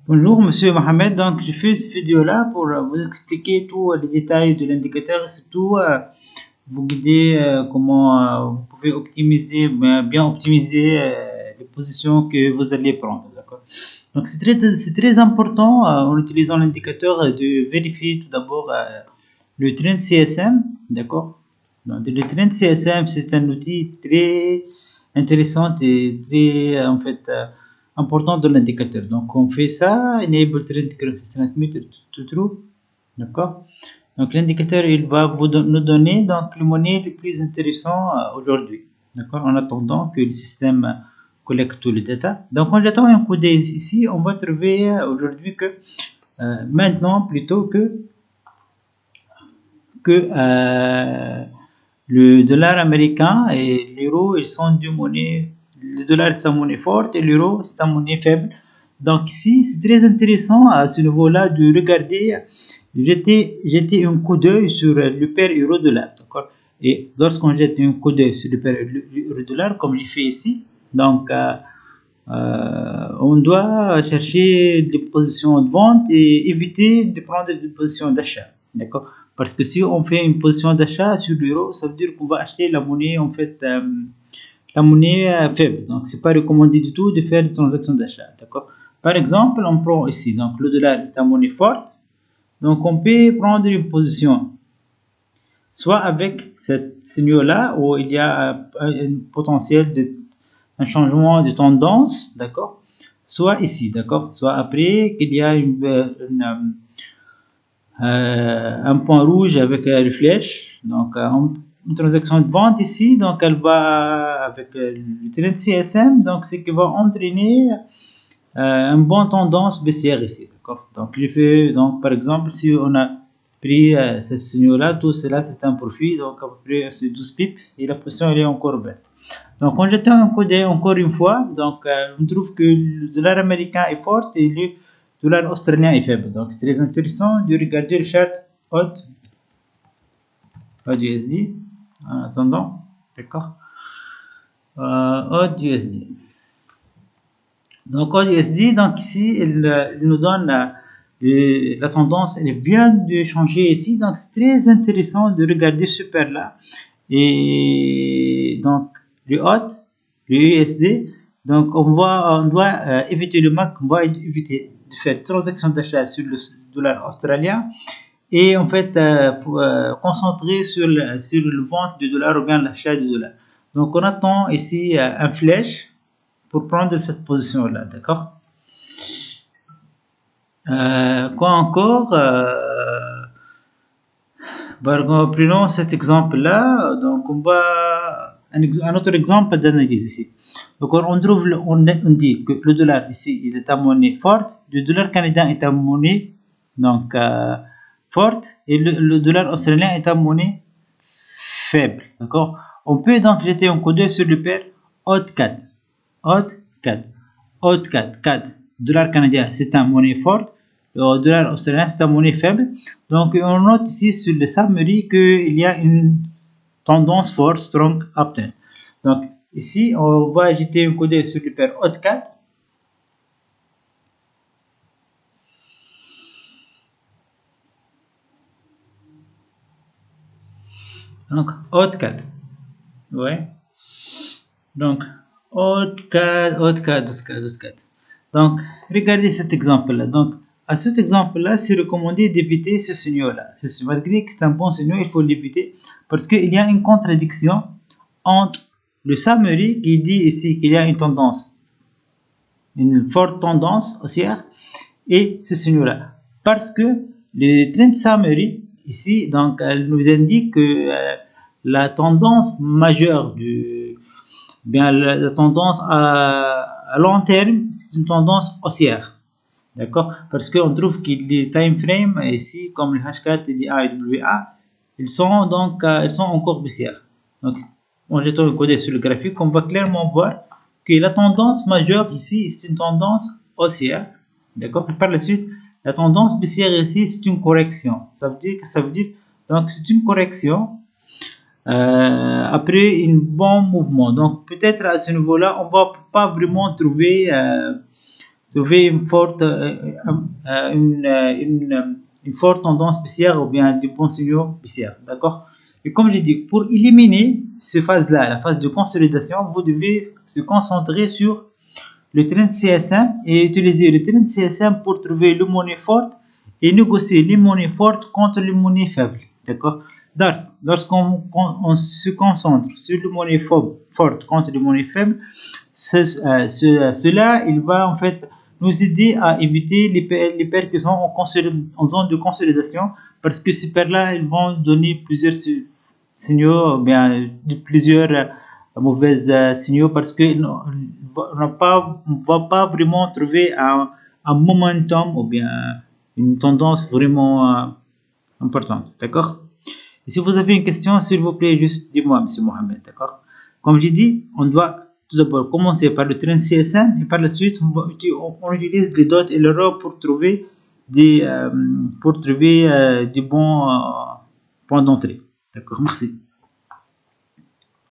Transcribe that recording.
Bonjour Monsieur Mohamed, donc je fais cette vidéo-là pour vous expliquer tous les détails de l'indicateur et surtout vous guider comment vous pouvez optimiser, bien optimiser les positions que vous allez prendre. D'accord. Donc c'est très important en utilisant l'indicateur de vérifier tout d'abord le trend CSM. D'accord. Donc le trend CSM c'est un outil très intéressant et très en fait important de l'indicateur. Donc on fait ça, enable trend cross transmitter to true, d'accord. Donc l'indicateur il va nous donner donc le monnaie le plus intéressant aujourd'hui, d'accord, en attendant que le système collecte tous les data. Donc quand j'attends un coup d'œil ici, on va trouver aujourd'hui que maintenant plutôt que le dollar américain et l'euro, ils sont deux monnaies. Le dollar c'est une monnaie forte et l'euro c'est une monnaie faible. Donc ici, c'est très intéressant à ce niveau-là de regarder, jeter un coup d'œil sur le pair euro-dollar. D'accord. Et lorsqu'on jette un coup d'œil sur le pair euro-dollar, comme j'ai fait ici, donc on doit chercher des positions de vente et éviter de prendre des positions d'achat. D'accord. Parce que si on fait une position d'achat sur l'euro, ça veut dire qu'on va acheter la monnaie en fait la monnaie faible. Donc c'est pas recommandé du tout de faire des transactions d'achat. D'accord. Par exemple, on prend ici donc le dollar est une monnaie forte. Donc on peut prendre une position soit avec cette signal-là où il y a un potentiel de un changement de tendance, d'accord, soit ici, d'accord, soit après qu'il y a un point rouge avec une flèche, donc une transaction de vente ici, donc elle va avec le trend CSM, donc c'est qui va entraîner une bonne tendance baissière ici, d'accord. Donc je fais donc par exemple si on a pris ce signal-là, tout cela c'est un profit, donc à peu près c'est 12 pips et la position elle est encore verte. Donc en jetant un coup d'œil encore une fois, donc on trouve que le dollar américain est fort et le dollar australien est faible. Donc c'est très intéressant de regarder le chart HOT USD en attendant, d'accord. HOT USD. Donc HOT USD, donc ici il nous donne la tendance, elle vient de changer ici, donc c'est très intéressant de regarder ce paire là. Et donc le HOT, le USD, donc on doit éviter le MAC, on va éviter de faire transaction d'achat sur le dollar australien et en fait concentrer sur le vente du dollar ou bien l'achat du dollar. Donc on attend ici un flèche pour prendre cette position là, d'accord. Quoi encore prenons cet exemple-là. Donc, on va un autre exemple d'analyse ici. Donc, on trouve, on dit que le dollar ici, il est à monnaie forte. Le dollar canadien est à monnaie donc forte et le dollar australien est à monnaie faible. D'accord. On peut donc jeter un coup d'œil sur le pair HOT4. HOT4. HOT4. 4. Dollar canadien, c'est une monnaie forte. Le dollar australien, c'est une monnaie faible. Donc, on note ici sur le summary qu'il y a une tendance forte, strong uptrend. Donc, ici, on va jeter un coup d'œil sur le pair HOT4. Donc, HOT4. Ouais. Donc, HOT4. Donc, regardez cet exemple-là. Donc, à cet exemple-là, c'est recommandé d'éviter ce signal-là. Malgré que c'est un bon signal, il faut l'éviter parce qu'il y a une contradiction entre le summary qui dit ici qu'il y a une tendance, une forte tendance haussière, et ce signal-là. Parce que le trend summary, ici, donc, elle nous indique que la tendance majeure bien la tendance à long terme, c'est une tendance haussière. D'accord. Parce qu'on trouve que les time frames ici, comme le H4 et les AWA, ils sont donc ils sont encore baissières. Donc, en jetant un coup d'œil sur le graphique, on va clairement voir que la tendance majeure ici, c'est une tendance haussière. D'accord. Par la suite, la tendance baissière ici, c'est une correction. Ça veut dire, donc c'est une correction après un bon mouvement. Donc peut-être à ce niveau-là, on va pas vraiment trouver trouver une forte tendance baissière ou bien des bons signaux baissières. D'accord? Et comme j'ai dit, pour éliminer cette phase-là, la phase de consolidation, vous devez se concentrer sur le trend CSM et utiliser le trend CSM pour trouver les monnaies fortes et négocier les monnaies fortes contre les monnaies faibles. D'accord? Lorsqu'on se concentre sur les monnaies fortes contre les monnaies faibles, cela il va en fait nous aider à éviter les paires qui sont en zone de consolidation, parce que ces paires-là ils vont donner plusieurs signaux, bien plusieurs mauvais signaux, parce qu'on ne va pas vraiment trouver un momentum ou bien une tendance vraiment importante. D'accord? Et si vous avez une question, s'il vous plaît, juste dis-moi, Monsieur Mohamed. D'accord? Comme j'ai dit, on doit tout d'abord commencer par le trend CSM et par la suite, on utilise les dots et l'euro pour trouver des bons points d'entrée. D'accord? Merci.